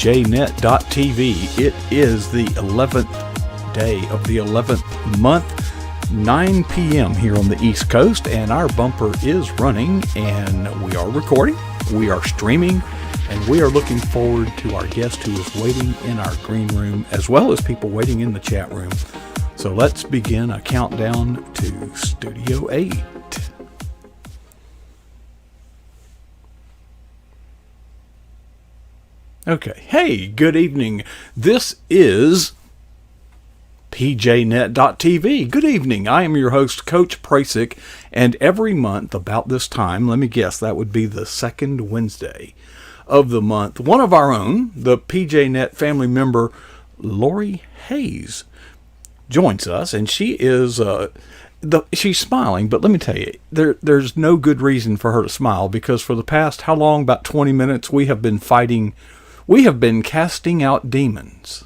pjnet.tv. It is the 11th day of the 11th month, 9 p.m. here on the East Coast, and our bumper is running, and we are recording, we are streaming, and we are looking forward to our guest who is waiting in our green room, as well as people waiting in the chat room. So let's begin a countdown to Studio 8. Okay. Hey, good evening. This is pjnet.tv. Good evening. I am your host, Coach Prasick, and every month about this time, let me guess, that would be the second Wednesday of the month, one of our own, the PJNet family member, Lori Hayes, joins us, and she is she's smiling, but let me tell you, there's no good reason for her to smile, because for the past, how long, about 20 minutes, we have been casting out demons.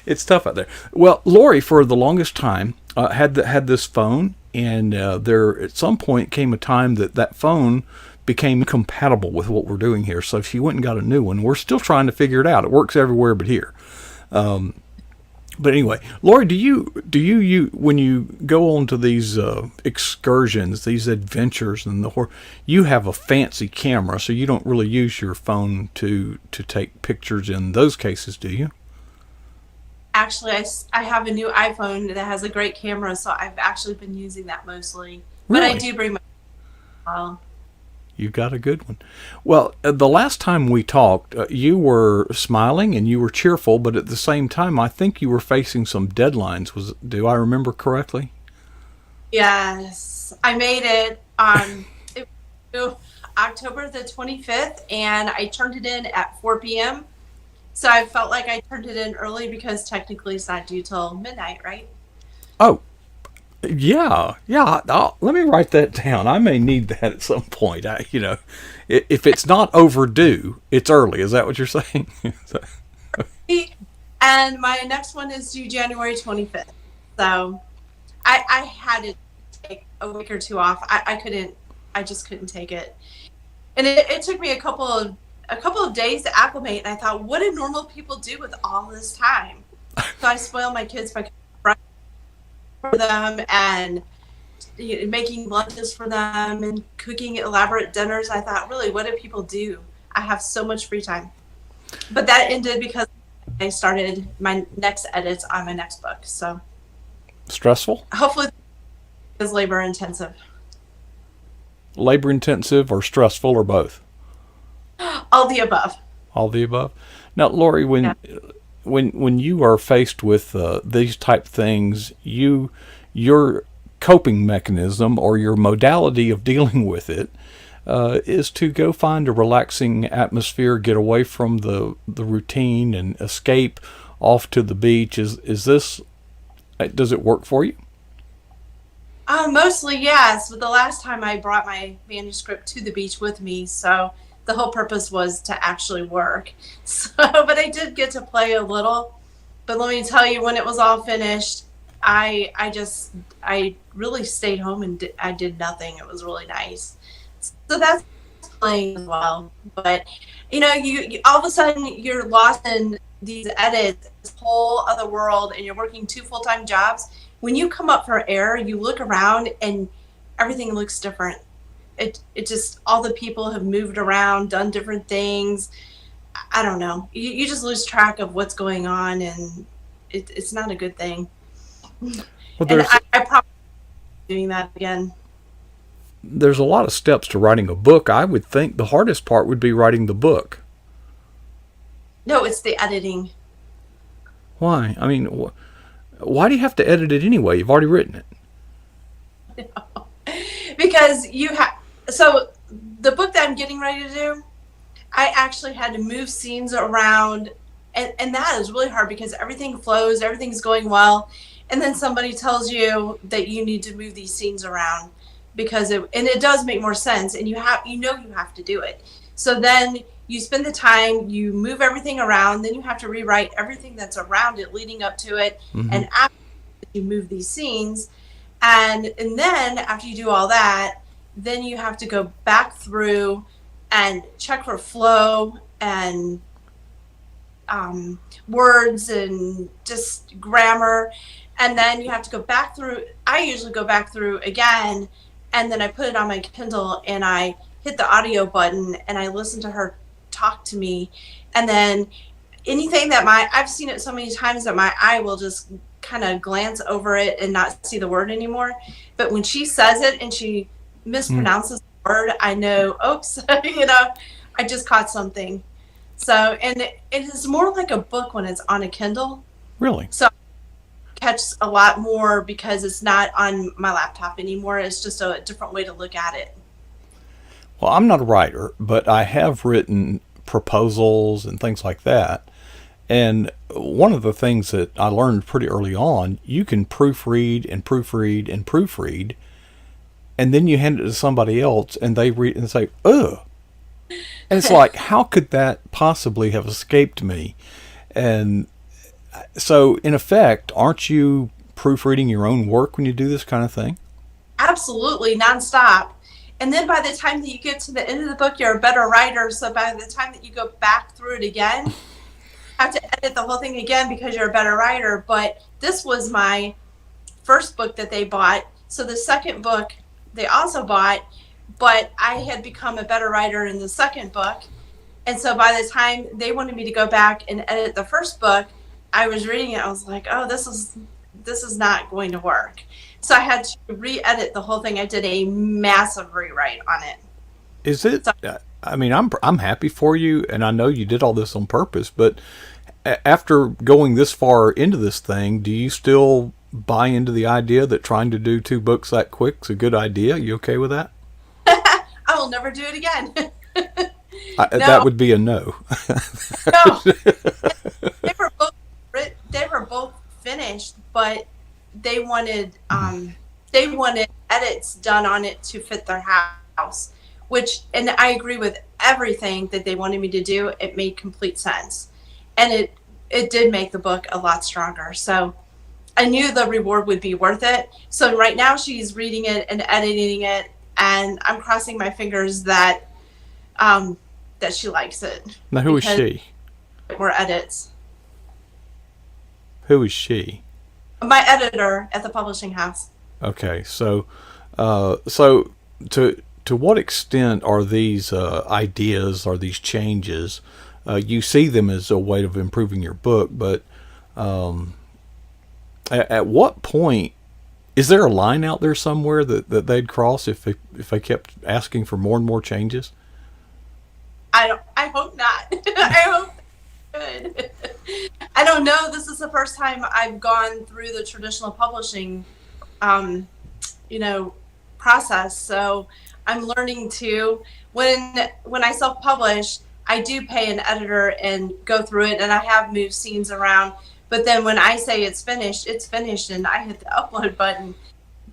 It's tough out there. Well, Lori, for the longest time, had this phone, and there at some point came a time that phone became compatible with what we're doing here. So she went and got a new one. We're still trying to figure it out. It works everywhere but here. But anyway, Lori, do you when you go on to these excursions, these adventures, and you have a fancy camera, so you don't really use your phone to take pictures in those cases, do you? Actually, I have a new iPhone that has a great camera, so I've actually been using that mostly. Really? But I do bring my phone. You've got a good one. Well, the last time we talked, you were smiling and you were cheerful, but at the same time, I think you were facing some deadlines. Do I remember correctly? Yes, I made it on October the 25th, and I turned it in at 4 p.m. So I felt like I turned it in early because technically it's not due till midnight, right? Oh, yeah. Let me write that down. I may need that at some point. If it's not overdue, it's early. Is that what you're saying? And my next one is due January 25th. So I had to take a week or two off. I just couldn't take it. And it took me a couple of days to acclimate, and I thought, what do normal people do with all this time? So I spoiled my kids by for them and making lunches for them and cooking elaborate dinners. I thought, really, what do people do? I have so much free time. But that ended because I started my next edits on my next book. So stressful? Hopefully it's labor intensive. Labor intensive or stressful or both? All the above. All the above. Now, Lori, when you are faced with these type things, your coping mechanism or your modality of dealing with it is to go find a relaxing atmosphere, get away from the routine, and escape off to the beach. Does it work for you? Mostly, yes. But the last time I brought my manuscript to the beach with me, so the whole purpose was to actually work. So, but I did get to play a little. But let me tell you, when it was all finished, I really stayed home and I did nothing. It was really nice. So that's playing as well. But you all of a sudden you're lost in these edits, this whole other world, and you're working 2 full-time jobs. When you come up for air, you look around and everything looks different. It just, all the people have moved around, done different things. I don't know. You just lose track of what's going on, and it's not a good thing. Well, and I probably doing that again. There's a lot of steps to writing a book. I would think the hardest part would be writing the book. No, it's the editing. Why? I mean, why do you have to edit it anyway? You've already written it. No. Because you have. So the book that I'm getting ready to do, I actually had to move scenes around, and that is really hard because everything flows, everything's going well, and then somebody tells you that you need to move these scenes around because it does make more sense, and you have to do it. So then you spend the time, you move everything around, then you have to rewrite everything that's around it leading up to it, and after you move these scenes, and then after you do all that, then you have to go back through and check for flow and words and just grammar. And then you have to go back through. I usually go back through again, and then I put it on my Kindle and I hit the audio button and I listen to her talk to me. And then anything that I've seen it so many times that my eye will just kind of glance over it and not see the word anymore. But when she says it and she mispronounces the word, I know, oops, I just caught something. So, and it is more like a book when it's on a Kindle. Really? So I catch a lot more because it's not on my laptop anymore. It's just a different way to look at it. Well, I'm not a writer, but I have written proposals and things like that. And one of the things that I learned pretty early on, you can proofread and proofread and proofread, and then you hand it to somebody else and they read and say, ugh. And it's like, how could that possibly have escaped me? And so, in effect, aren't you proofreading your own work when you do this kind of thing? Absolutely, nonstop. And then by the time that you get to the end of the book, you're a better writer. So by the time that you go back through it again, you have to edit the whole thing again because you're a better writer. But this was my first book that they bought. So the second book they also bought, but I had become a better writer in the second book. And so by the time they wanted me to go back and edit the first book, I was reading it. I was like, oh, this is not going to work. So I had to re-edit the whole thing. I did a massive rewrite on it. Is it? I mean, I'm happy for you, and I know you did all this on purpose. But after going this far into this thing, do you still buy into the idea that trying to do 2 books that quick is a good idea? You okay with that? I will never do it again. No. That would be a no. No, they were both finished, but they wanted edits done on it to fit their house, and I agree with everything that they wanted me to do. It made complete sense, and it did make the book a lot stronger. So I knew the reward would be worth it. So right now she's reading it and editing it, and I'm crossing my fingers that that she likes it. Now, who is she? More edits. Who is she? My editor at the publishing house. Okay, so to what extent are these ideas or these changes? You see them as a way of improving your book, but at what point is there a line out there somewhere that they'd cross if they kept asking for more and more changes? I hope not. I hope good. I don't know. This is the first time I've gone through the traditional publishing, process. So I'm learning to, when I self-publish, I do pay an editor and go through it, and I have moved scenes around. But then when I say it's finished, and I hit the upload button.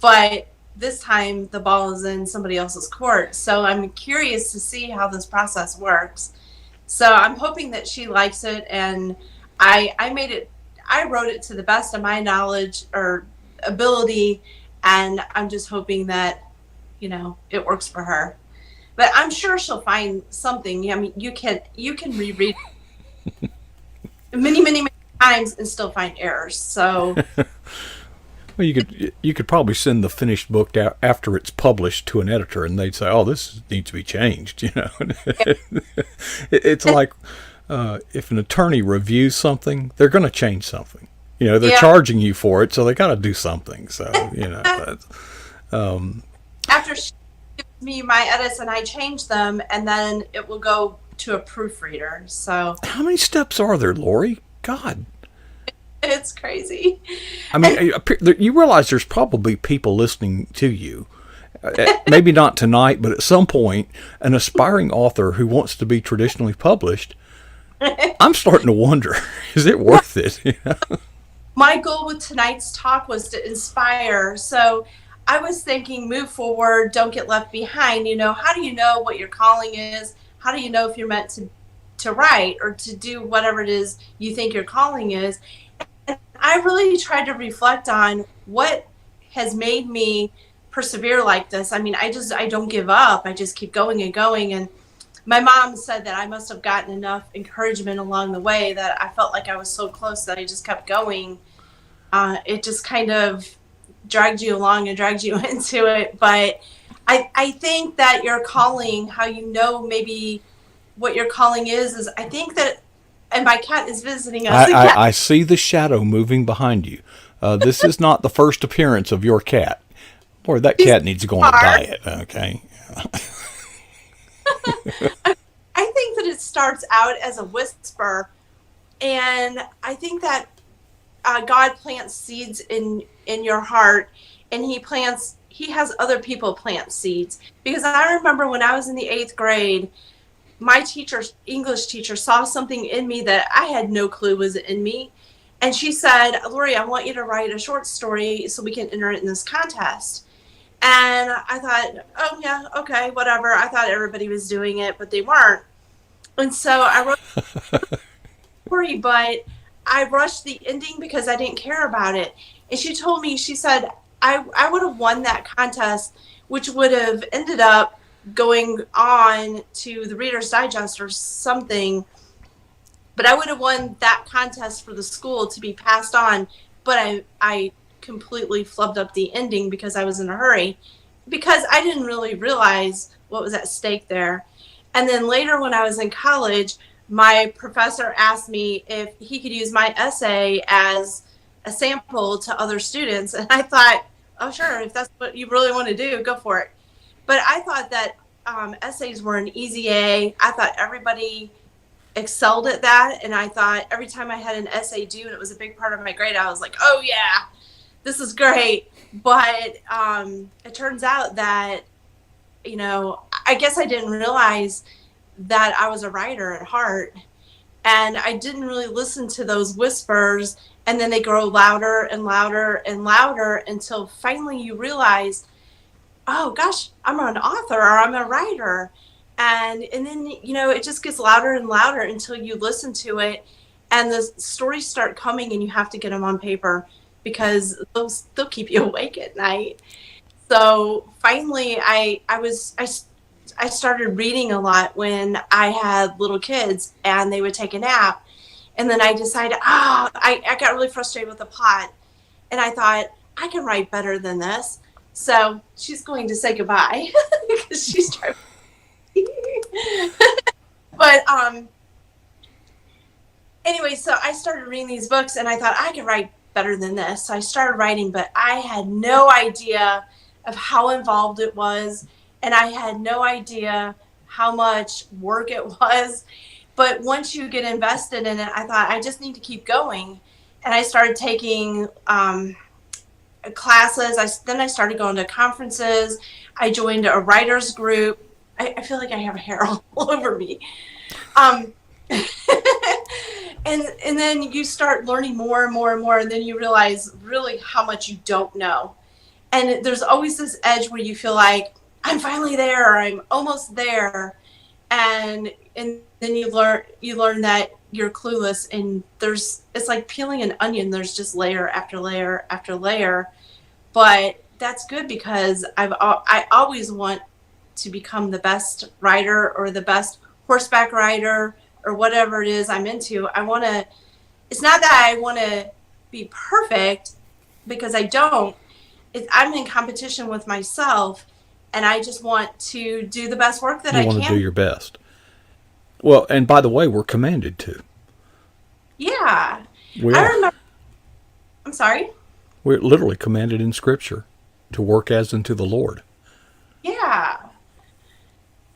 But this time the ball is in somebody else's court. So I'm curious to see how this process works. So I'm hoping that she likes it, and I wrote it to the best of my knowledge or ability, and I'm just hoping that, it works for her. But I'm sure she'll find something. I mean, you can reread many, many, many times and still find errors. So well, you could probably send the finished book after it's published to an editor, and they'd say, "Oh, this needs to be changed." It's like if an attorney reviews something, they're going to change something. They're charging you for it, so they got to do something. So after she gives me my edits and I change them, and then it will go to a proofreader. So how many steps are there, Lori? God. It's crazy. I mean, you realize there's probably people listening to you, maybe not tonight, but at some point, an aspiring author who wants to be traditionally published. I'm starting to wonder, is it worth it? My goal with tonight's talk was to inspire. So I was thinking, move forward, don't get left behind. How do you know what your calling is? How do you know if you're meant to write or to do whatever it is you think your calling is? I really tried to reflect on what has made me persevere like this. I mean, I don't give up. I just keep going and going. And my mom said that I must have gotten enough encouragement along the way that I felt like I was so close that I just kept going. It just kind of dragged you along and dragged you into it. But I think that your calling, how you know maybe what your calling is I think that, and my cat is visiting us again. I see the shadow moving behind you. This is not the first appearance of your cat. Boy, that cat needs to go on a diet, okay? I think that it starts out as a whisper, and I think that God plants seeds in your heart, and he has other people plant seeds. Because I remember when I was in the 8th grade, my English teacher, saw something in me that I had no clue was in me. And she said, Lori, I want you to write a short story so we can enter it in this contest. And I thought, oh yeah, okay, whatever. I thought everybody was doing it, but they weren't. And so I wrote a story, but I rushed the ending because I didn't care about it. And she told me, she said, I would have won that contest, which would have ended up going on to the Reader's Digest or something. But I would have won that contest for the school to be passed on. But I completely flubbed up the ending because I was in a hurry, because I didn't really realize what was at stake there. And then later when I was in college, my professor asked me if he could use my essay as a sample to other students. And I thought, oh, sure, if that's what you really want to do, go for it. But I thought that essays were an easy A. I thought everybody excelled at that. And I thought every time I had an essay due and it was a big part of my grade, I was like, oh, yeah, this is great. But it turns out that, I guess I didn't realize that I was a writer at heart. And I didn't really listen to those whispers. And then they grow louder and louder and louder until finally you realize, oh gosh, I'm an author or I'm a writer. And then, it just gets louder and louder until you listen to it and the stories start coming and you have to get them on paper because they'll keep you awake at night. So finally I started reading a lot when I had little kids and they would take a nap. And then I decided, I got really frustrated with the plot. And I thought, I can write better than this. So she's going to say goodbye because she's trying. But anyway, so I started reading these books and I thought I could write better than this. So I started writing, but I had no idea of how involved it was. And I had no idea how much work it was. But once you get invested in it, I thought I just need to keep going. And I started taking classes. Then I started going to conferences. I joined a writer's group. I feel like I have hair all over me. And then you start learning more and more and more. And then you realize really how much you don't know. And there's always this edge where you feel like, I'm finally there, or I'm almost there. And then you learn that you're clueless, and it's like peeling an onion. There's just layer after layer after layer. But that's good because I always want to become the best writer or the best horseback rider or whatever it is I'm into. It's not that I want to be perfect, because I don't. I'm in competition with myself, and I just want to do the best work that I can. You want to do your best. Well, and by the way, we're commanded to. Yeah. I remember. I'm sorry? We're literally commanded in Scripture to work as unto the Lord. Yeah.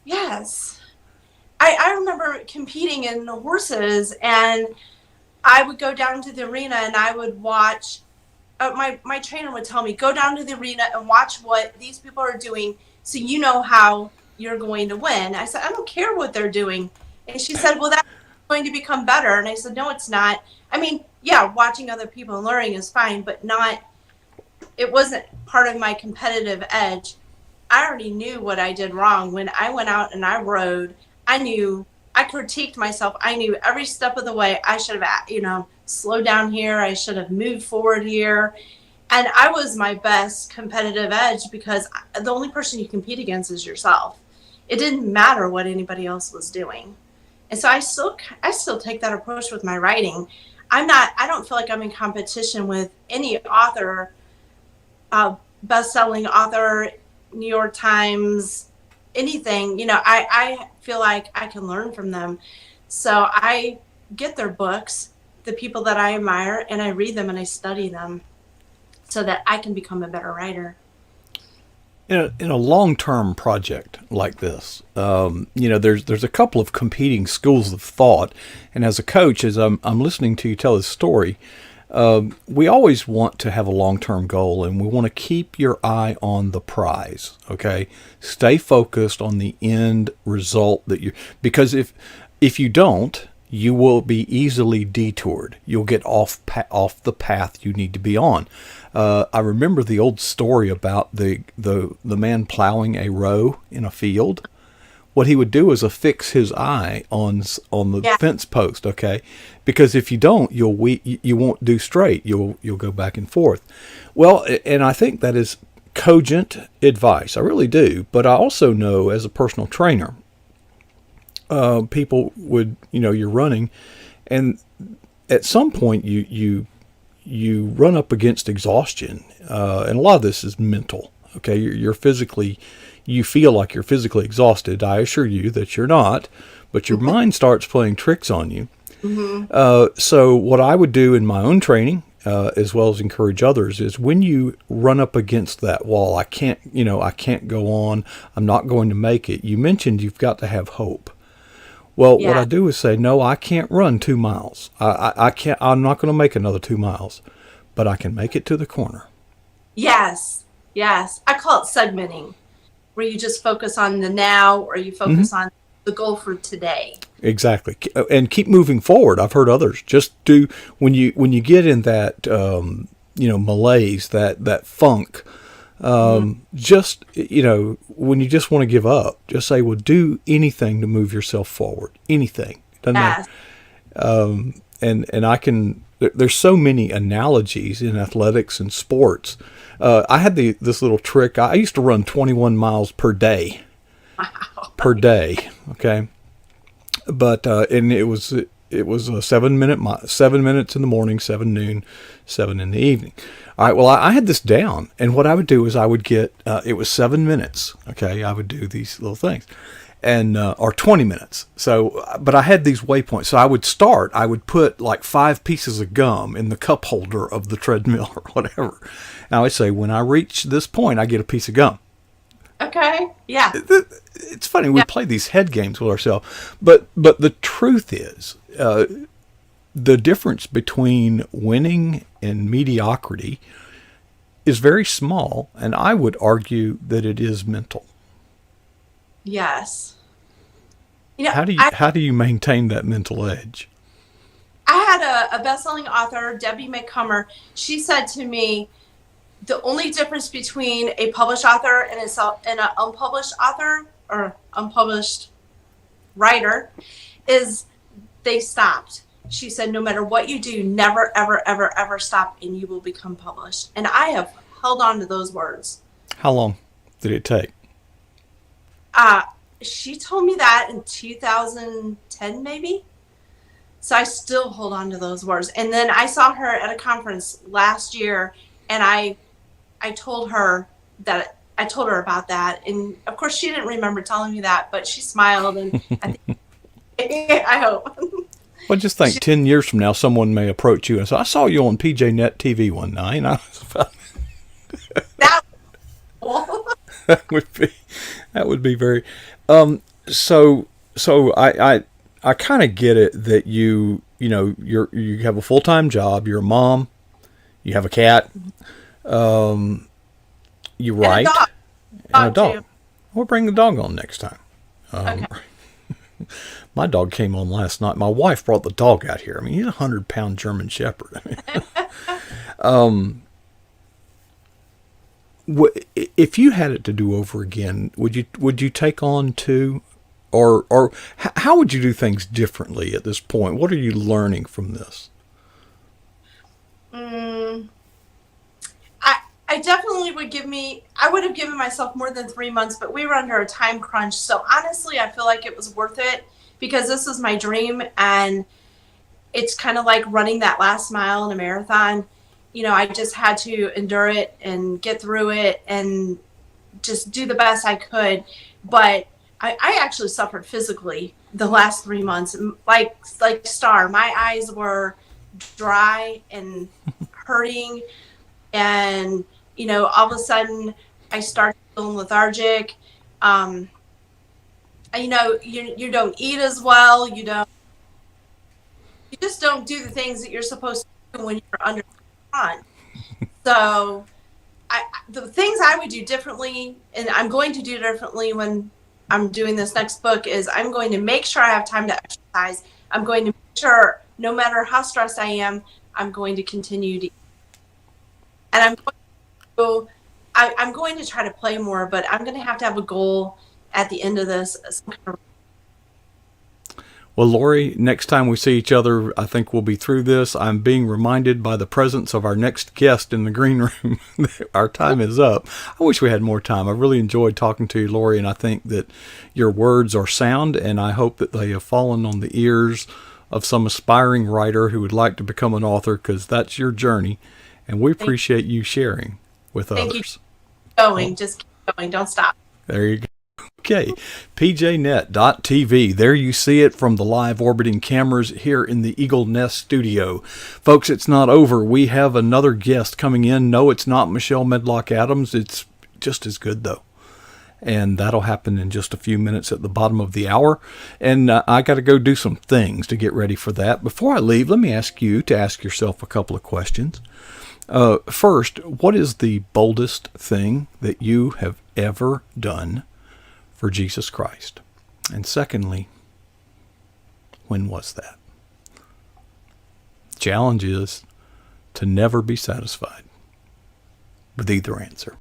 Yes. I remember competing in horses, and I would go down to the arena and I would watch. My trainer would tell me, go down to the arena and watch what these people are doing so you know how you're going to win. I said, I don't care what they're doing. And she said, well, that's going to become better. And I said, no, it's not. I mean, yeah, watching other people and learning is fine, but it wasn't part of my competitive edge. I already knew what I did wrong. When I went out and I rode, I critiqued myself. I knew every step of the way I should have, slowed down here. I should have moved forward here. And I was my best competitive edge because the only person you compete against is yourself. it didn't matter what anybody else was doing. And so I still take that approach with my writing. I don't feel like I'm in competition with any author, best-selling author, New York Times, anything. I feel like I can learn from them. So I get their books, the people that I admire, and I read them and I study them so that I can become a better writer. In a long-term project like this, there's a couple of competing schools of thought, and as a coach, as I'm listening to you tell this story, we always want to have a long-term goal, and we want to keep your eye on the prize. Okay, stay focused on the end result because if you don't, you will be easily detoured. You'll get off the path you need to be on. I remember the old story about the man plowing a row in a field. What he would do is affix his eye on the fence post, okay? Because if you don't, you won't do straight. You'll go back and forth. Well, and I think that is cogent advice. I really do. But I also know as a personal trainer, people would, you're running, and at some point you run up against exhaustion, and a lot of this is mental. Okay, you feel like you're physically exhausted. I assure you that you're not, but your mind starts playing tricks on you. Mm-hmm. So what I would do in my own training, as well as encourage others, is when you run up against that wall, I can't go on, I'm not going to make it. You mentioned you've got to have hope. Well, what I do is say, no, I can't run 2 miles. I can't. I'm not going to make another 2 miles, but I can make it to the corner. Yes. I call it segmenting, where you just focus on the now, or you focus on the goal for today. Exactly, and keep moving forward. I've heard others just do when you get in that malaise, that funk. Just, when you just want to give up, just say, well, do anything to move yourself forward. Anything. Doesn't matter. And there's so many analogies in athletics and sports. I had this little trick. I used to run 21 miles per day. Wow. Per day. Okay. But, and it was a 7 minutes in the morning, 7 noon, 7 in the evening. All right, well, I had this down, and what I would do is I would get, it was 7 minutes, okay? I would do these little things, and or 20 minutes. So, but I had these waypoints. So I would put like 5 pieces of gum in the cup holder of the treadmill or whatever. And I would say, when I reach this point, I get a piece of gum. Okay, yeah. It's funny, we play these head games with ourselves, but the truth is, the difference between winning and mediocrity is very small, and I would argue that it is mental. Yes. How do you maintain that mental edge? I had a best-selling author, Debbie McCummer. She said to me, the only difference between a published author and an unpublished author or unpublished writer is they stopped. She said, no matter what you do, never, ever, ever, ever stop, and you will become published. And I have held on to those words. How long did it take? She told me that in 2010, maybe. So I still hold on to those words. And then I saw her at a conference last year, and I told her about that. And of course, she didn't remember telling me that, but she smiled, and I hope. Well, just think, 10 years from now, someone may approach you and say, I saw you on PJNet TV one night. That would be very, so I kind of get it that you have a full-time job, you're a mom, you have a cat, you write, and a dog. We'll bring the dog on next time. Okay. My dog came on last night. My wife brought the dog out here. I mean, he's a 100-pound German Shepherd. If you had it to do over again, would you take on two, or how would you do things differently at this point? What are you learning from this? I I definitely I would have given myself more than 3 months, but we were under a time crunch. So honestly, I feel like it was worth it because this is my dream, and it's kind of like running that last mile in a marathon. I just had to endure it and get through it and just do the best I could. But I actually suffered physically the last 3 months. Like Star, my eyes were dry and hurting, and all of a sudden I started feeling lethargic. Um, you don't eat as well. You just don't do the things that you're supposed to do when you're under the sun. So the things I would do differently, and I'm going to do differently when I'm doing this next book, is I'm going to make sure I have time to exercise. I'm going to make sure no matter how stressed I am, I'm going to continue to eat. And I'm going to try to play more, but I'm going to have a goal at the end of this. Well, Lori, next time we see each other, I think we'll be through this. I'm being reminded by the presence of our next guest in the green room that our time is up. I wish we had more time. I really enjoyed talking to you, Lori, and I think that your words are sound, and I hope that they have fallen on the ears of some aspiring writer who would like to become an author, because that's your journey, and we appreciate you sharing with Thank others. Just keep going. Don't stop. There you go. Okay, pjnet.tv. There you see it from the live orbiting cameras here in the Eagle Nest studio. Folks, it's not over. We have another guest coming in. No, it's not Michelle Medlock Adams. It's just as good, though. And that'll happen in just a few minutes at the bottom of the hour. And I got to go do some things to get ready for that. Before I leave, let me ask you to ask yourself a couple of questions. First, what is the boldest thing that you have ever done for Jesus Christ? And secondly, when was that? Challenge is to never be satisfied with either answer.